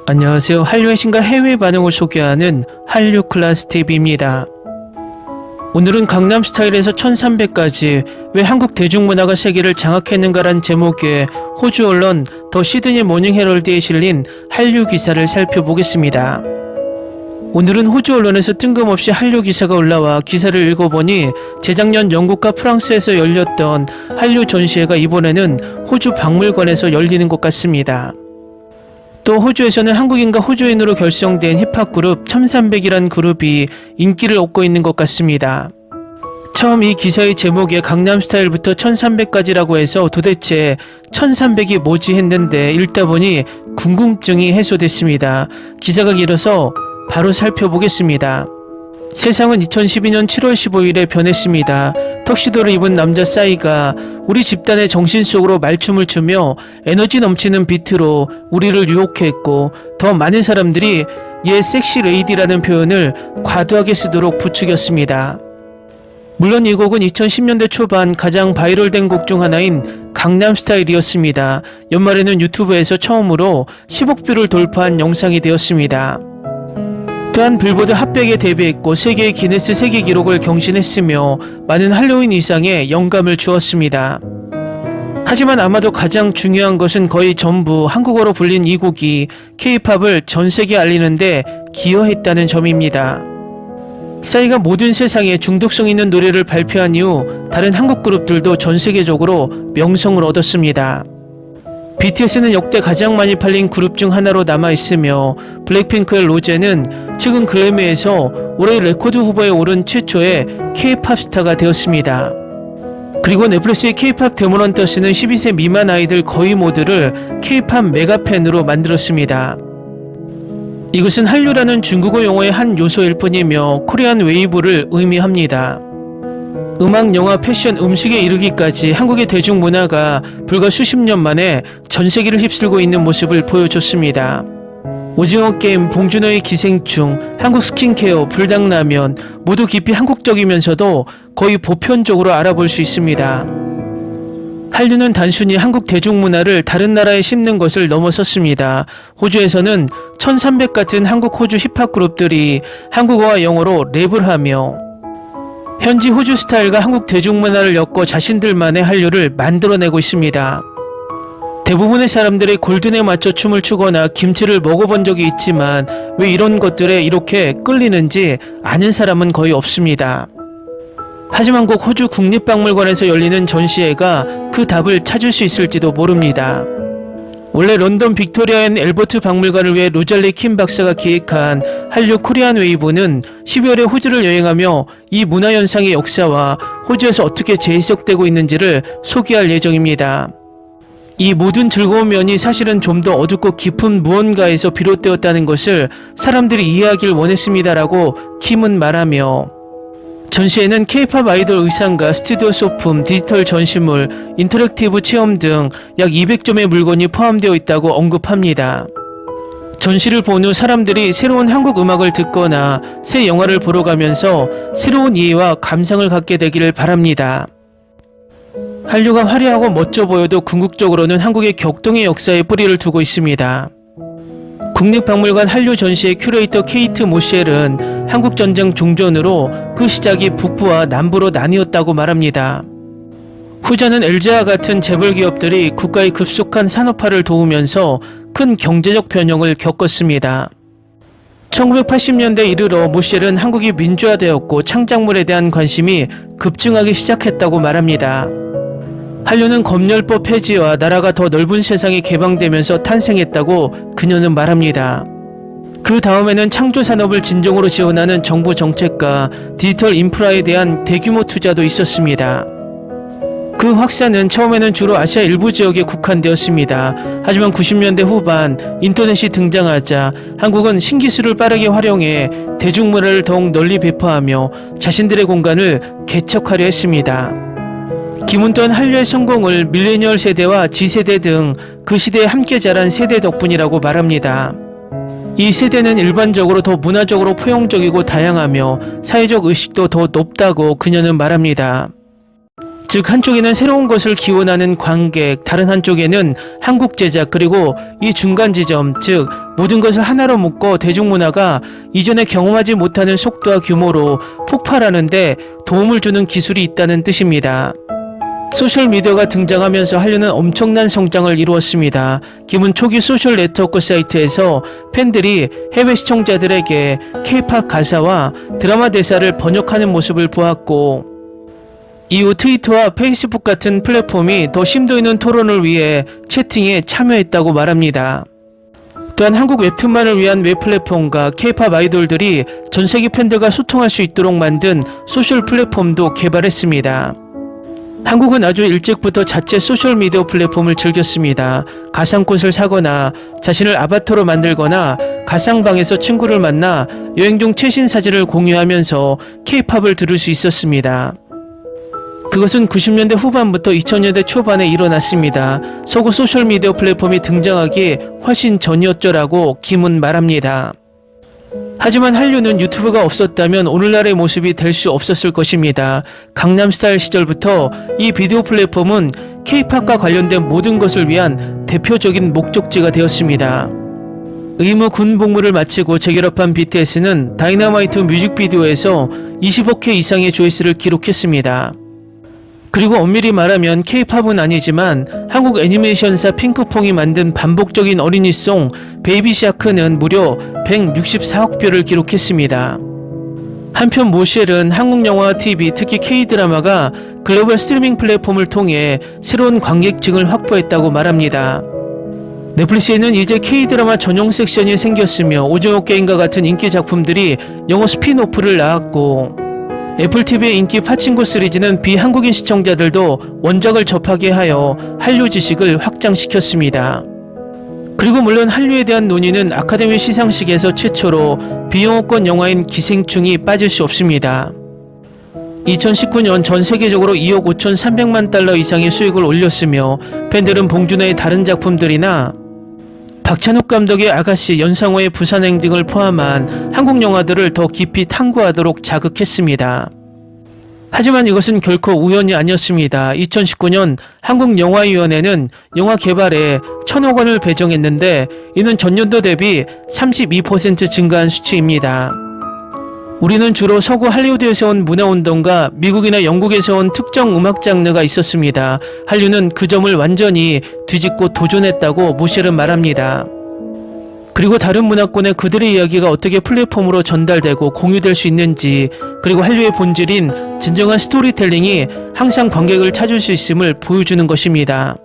안녕하세요. 한류의 신과 해외 반응을 소개하는 한류 클래스 TV입니다. 오늘은 강남스타일에서 1300까지 왜 한국 대중문화가 세계를 장악했는가란 제목의 호주 언론 더 시드니 모닝 헤럴드에 실린 한류 기사를 살펴보겠습니다. 오늘은 호주 언론에서 뜬금없이 한류 기사가 올라와 기사를 읽어보니 재작년 영국과 프랑스에서 열렸던 한류 전시회가 이번에는 호주 박물관에서 열리는 것 같습니다. 또 호주에서는 한국인과 호주인으로 결성된 힙합 그룹 1300이란 그룹이 인기를 얻고 있는 것 같습니다. 처음 이 기사의 제목에 강남스타일부터 1300까지라고 해서 도대체 1300이 뭐지 했는데 읽다 보니 궁금증이 해소됐습니다. 기사가 길어서 바로 살펴보겠습니다. 세상은 2012년 7월 15일에 변했습니다. 턱시도를 입은 남자 싸이가 우리 집단의 정신 속으로 말춤을 추며 에너지 넘치는 비트로 우리를 유혹했고 더 많은 사람들이 얘 섹시 레이디라는 표현을 과도하게 쓰도록 부추겼습니다. 물론 이 곡은 2010년대 초반 가장 바이럴된 곡 중 하나인 강남스타일이었습니다. 연말에는 유튜브에서 처음으로 10억 뷰를 돌파한 영상이 되었습니다. 또한 빌보드 핫백에 데뷔했고 세계의 기네스 세계 기록을 경신했으며 많은 할로윈 이상에 영감을 주었습니다. 하지만 아마도 가장 중요한 것은 거의 전부 한국어로 불린 이 곡이 K-팝을 전 세계에 알리는데 기여했다는 점입니다. 싸이가 모든 세상에 중독성 있는 노래를 발표한 이후 다른 한국 그룹들도 전 세계적으로 명성을 얻었습니다. BTS는 역대 가장 많이 팔린 그룹 중 하나로 남아있으며 블랙핑크의 로제는 최근 글래미에서 올해 레코드 후보에 오른 최초의 K-팝 스타가 되었습니다. 그리고 넷플릭스의 K-팝 데모넌터스는 12세 미만 아이들 거의 모두를 K-팝 메가팬으로 만들었습니다. 이것은 한류라는 중국어 용어의 한 요소일 뿐이며 코리안 웨이브를 의미합니다. 음악, 영화, 패션, 음식에 이르기까지 한국의 대중문화가 불과 수십 년 만에 전 세계를 휩쓸고 있는 모습을 보여줬습니다. 오징어 게임, 봉준호의 기생충, 한국 스킨케어, 불닭라면 모두 깊이 한국적이면서도 거의 보편적으로 알아볼 수 있습니다. 한류는 단순히 한국 대중문화를 다른 나라에 심는 것을 넘어섰습니다. 호주에서는 1300 같은 한국 호주 힙합 그룹들이 한국어와 영어로 랩을 하며 현지 호주 스타일과 한국 대중문화를 엮어 자신들만의 한류를 만들어내고 있습니다. 대부분의 사람들이 골든에 맞춰 춤을 추거나 김치를 먹어본 적이 있지만 왜 이런 것들에 이렇게 끌리는지 아는 사람은 거의 없습니다. 하지만 꼭 호주 국립박물관에서 열리는 전시회가 그 답을 찾을 수 있을지도 모릅니다. 원래 런던 빅토리아 앤 엘버트 박물관을 위해 로잘리 킴 박사가 기획한 한류 코리안 웨이브는 12월에 호주를 여행하며 이 문화현상의 역사와 호주에서 어떻게 재해석되고 있는지를 소개할 예정입니다. 이 모든 즐거운 면이 사실은 좀 더 어둡고 깊은 무언가에서 비롯되었다는 것을 사람들이 이해하길 원했습니다라고 킴은 말하며 전시회는 K-팝 아이돌 의상과 스튜디오 소품, 디지털 전시물, 인터랙티브 체험 등 약 200점의 물건이 포함되어 있다고 언급합니다. 전시를 본 후 사람들이 새로운 한국 음악을 듣거나 새 영화를 보러 가면서 새로운 이해와 감상을 갖게 되기를 바랍니다. 한류가 화려하고 멋져 보여도 궁극적으로는 한국의 격동의 역사에 뿌리를 두고 있습니다. 국립박물관 한류 전시의 큐레이터 케이트 모셸은 한국전쟁 종전으로 그 시작이 북부와 남부로 나뉘었다고 말합니다. 후자는 LG와 같은 재벌 기업들이 국가의 급속한 산업화를 도우면서 큰 경제적 변형을 겪었습니다. 1980년대 이르러 모셸은 한국이 민주화되었고 창작물에 대한 관심이 급증하기 시작했다고 말합니다. 한류는 검열법 폐지와 나라가 더 넓은 세상이 개방되면서 탄생했다고 그녀는 말합니다. 그 다음에는 창조 산업을 진정으로 지원하는 정부 정책과 디지털 인프라에 대한 대규모 투자도 있었습니다. 그 확산은 처음에는 주로 아시아 일부 지역에 국한되었습니다. 하지만 90년대 후반 인터넷이 등장하자 한국은 신기술을 빠르게 활용해 대중문화를 더욱 널리 배포하며 자신들의 공간을 개척하려 했습니다. 김은 또한 한류의 성공을 밀레니얼 세대와 G세대 등 그 시대에 함께 자란 세대 덕분이라고 말합니다. 이 세대는 일반적으로 더 문화적으로 포용적이고 다양하며 사회적 의식도 더 높다고 그녀는 말합니다. 즉 한쪽에는 새로운 것을 기원하는 관객, 다른 한쪽에는 한국 제작, 그리고 이 중간 지점, 즉 모든 것을 하나로 묶어 대중문화가 이전에 경험하지 못하는 속도와 규모로 폭발하는데 도움을 주는 기술이 있다는 뜻입니다. 소셜미디어가 등장하면서 한류는 엄청난 성장을 이루었습니다. 기문 초기 소셜 네트워크 사이트에서 팬들이 해외 시청자들에게 K-팝 가사와 드라마 대사를 번역하는 모습을 보았고, 이후 트위터와 페이스북 같은 플랫폼이 더 심도 있는 토론을 위해 채팅에 참여했다고 말합니다. 또한 한국 웹툰만을 위한 웹 플랫폼과 K-팝 아이돌들이 전 세계 팬들과 소통할 수 있도록 만든 소셜 플랫폼도 개발했습니다. 한국은 아주 일찍부터 자체 소셜미디어 플랫폼을 즐겼습니다. 가상꽃을 사거나 자신을 아바타로 만들거나 가상방에서 친구를 만나 여행 중 최신 사진을 공유하면서 K-팝을 들을 수 있었습니다. 그것은 90년대 후반부터 2000년대 초반에 일어났습니다. 서구 소셜미디어 플랫폼이 등장하기 훨씬 전이었죠라고 김은 말합니다. 하지만 한류는 유튜브가 없었다면 오늘날의 모습이 될 수 없었을 것입니다. 강남스타일 시절부터 이 비디오 플랫폼은 K-팝과 관련된 모든 것을 위한 대표적인 목적지가 되었습니다. 의무 군 복무를 마치고 재결합한 BTS는 다이너마이트 뮤직비디오에서 25회 이상의 조회수를 기록했습니다. 그리고 엄밀히 말하면 K-팝은 아니지만 한국 애니메이션사 핑크퐁이 만든 반복적인 어린이송 베이비 샤크는 무려 164억 뷰를 기록했습니다. 한편 모쉘은 한국 영화, TV, 특히 K-드라마가 글로벌 스트리밍 플랫폼을 통해 새로운 관객층을 확보했다고 말합니다. 넷플릭스에는 이제 K-드라마 전용 섹션이 생겼으며 오징어 게임과 같은 인기 작품들이 영어 스핀오프를 낳았고, 애플TV의 인기 파친코 시리즈는 비한국인 시청자들도 원작을 접하게 하여 한류 지식을 확장시켰습니다. 그리고 물론 한류에 대한 논의는 아카데미 시상식에서 최초로 비영어권 영화인 기생충이 빠질 수 없습니다. 2019년 전 세계적으로 2억 5,300만 달러 이상의 수익을 올렸으며 팬들은 봉준호의 다른 작품들이나 박찬욱 감독의 아가씨, 연상호의 부산행 등을 포함한 한국 영화들을 더 깊이 탐구하도록 자극했습니다. 하지만 이것은 결코 우연이 아니었습니다. 2019년 한국영화위원회는 영화 개발에 1,000억 원을 배정했는데 이는 전년도 대비 32% 증가한 수치입니다. 우리는 주로 서구 할리우드에서 온 문화운동과 미국이나 영국에서 온 특정 음악 장르가 있었습니다. 한류는 그 점을 완전히 뒤집고 도전했다고 모쉘은 말합니다. 그리고 다른 문화권에 그들의 이야기가 어떻게 플랫폼으로 전달되고 공유될 수 있는지, 그리고 한류의 본질인 진정한 스토리텔링이 항상 관객을 찾을 수 있음을 보여주는 것입니다.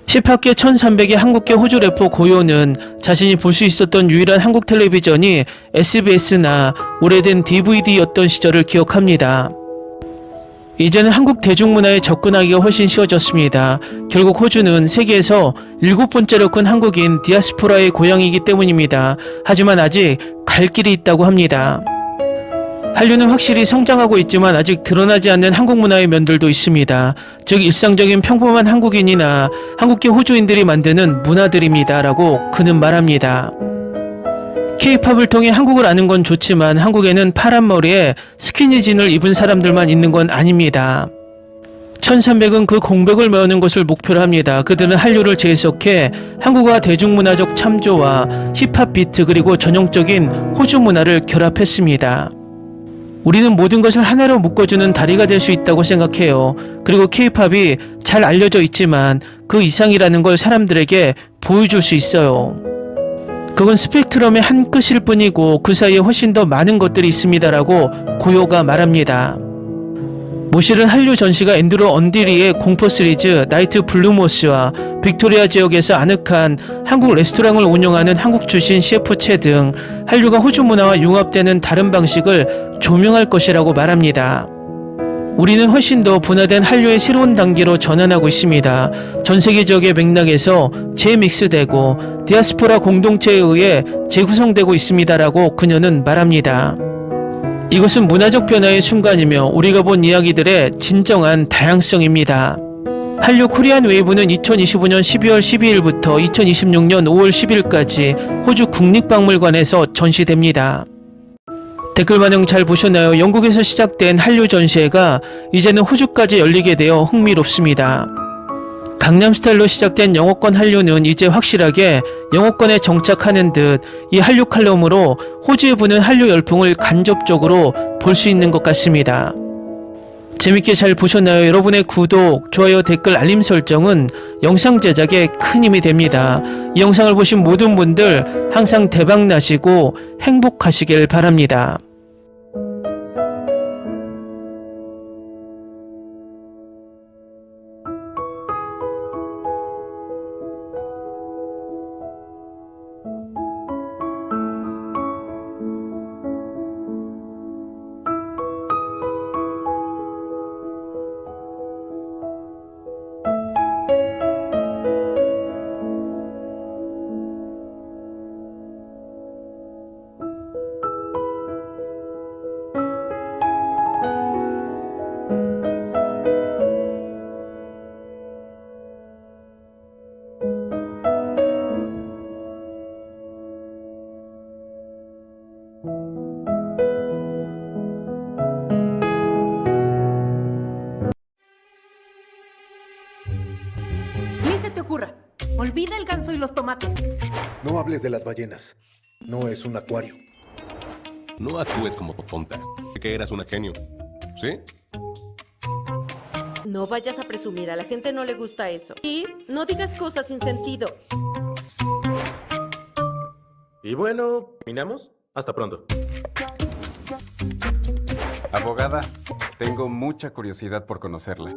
18개 1300의 한국계 호주 래퍼 고요는 자신이 볼 수 있었던 유일한 한국 텔레비전이 SBS나 오래된 DVD였던 시절을 기억합니다. 이제는 한국 대중문화에 접근하기가 훨씬 쉬워졌습니다. 결국 호주는 세계에서 7번째로 큰 한국인 디아스포라의 고향이기 때문입니다. 하지만 아직 갈 길이 있다고 합니다. 한류는 확실히 성장하고 있지만 아직 드러나지 않는 한국 문화의 면들도 있습니다. 즉 일상적인 평범한 한국인이나 한국계 호주인들이 만드는 문화들입니다 라고 그는 말합니다. K-팝을 통해 한국을 아는 건 좋지만 한국에는 파란 머리에 스키니진을 입은 사람들만 있는 건 아닙니다. 1300은 그 공백을 메우는 것을 목표로 합니다. 그들은 한류를 재해석해 한국어 대중문화적 참조와 힙합 비트 그리고 전형적인 호주 문화를 결합했습니다. 우리는 모든 것을 하나로 묶어주는 다리가 될 수 있다고 생각해요. 그리고 K-팝이 잘 알려져 있지만 그 이상이라는 걸 사람들에게 보여줄 수 있어요. 그건 스펙트럼의 한 끝일 뿐이고 그 사이에 훨씬 더 많은 것들이 있습니다라고 고요가 말합니다. 모실은 한류 전시가 앤드루 언디리의 공포 시리즈 나이트 블루모스와 빅토리아 지역에서 아늑한 한국 레스토랑을 운영하는 한국 출신 셰프 채 등 한류가 호주 문화와 융합되는 다른 방식을 조명할 것이라고 말합니다. 우리는 훨씬 더 분화된 한류의 새로운 단계로 전환하고 있습니다. 전 세계적의 맥락에서 재믹스되고 디아스포라 공동체에 의해 재구성되고 있습니다라고 그녀는 말합니다. 이것은 문화적 변화의 순간이며 우리가 본 이야기들의 진정한 다양성입니다. 한류 코리안 웨이브는 2025년 12월 12일부터 2026년 5월 10일까지 호주 국립박물관에서 전시됩니다. 댓글 반응 잘 보셨나요? 영국에서 시작된 한류 전시회가 이제는 호주까지 열리게 되어 흥미롭습니다. 강남스타일로 시작된 영어권 한류는 이제 확실하게 영어권에 정착하는 듯 이 한류 칼럼으로 호주에 부는 한류 열풍을 간접적으로 볼 수 있는 것 같습니다. 재밌게 잘 보셨나요? 여러분의 구독, 좋아요, 댓글, 알림 설정은 영상 제작에 큰 힘이 됩니다. 이 영상을 보신 모든 분들 항상 대박 나시고 행복하시길 바랍니다. Ni se te ocurra. Olvida el ganso y los tomates. No hables de las ballenas. No es un acuario. No actúes como tonta. Que eras una genio. ¿Sí? No vayas a presumir, a la gente no le gusta eso. Y no digas cosas sin sentido. Y bueno, ¿terminamos? Hasta pronto. Abogada, tengo mucha curiosidad por conocerla.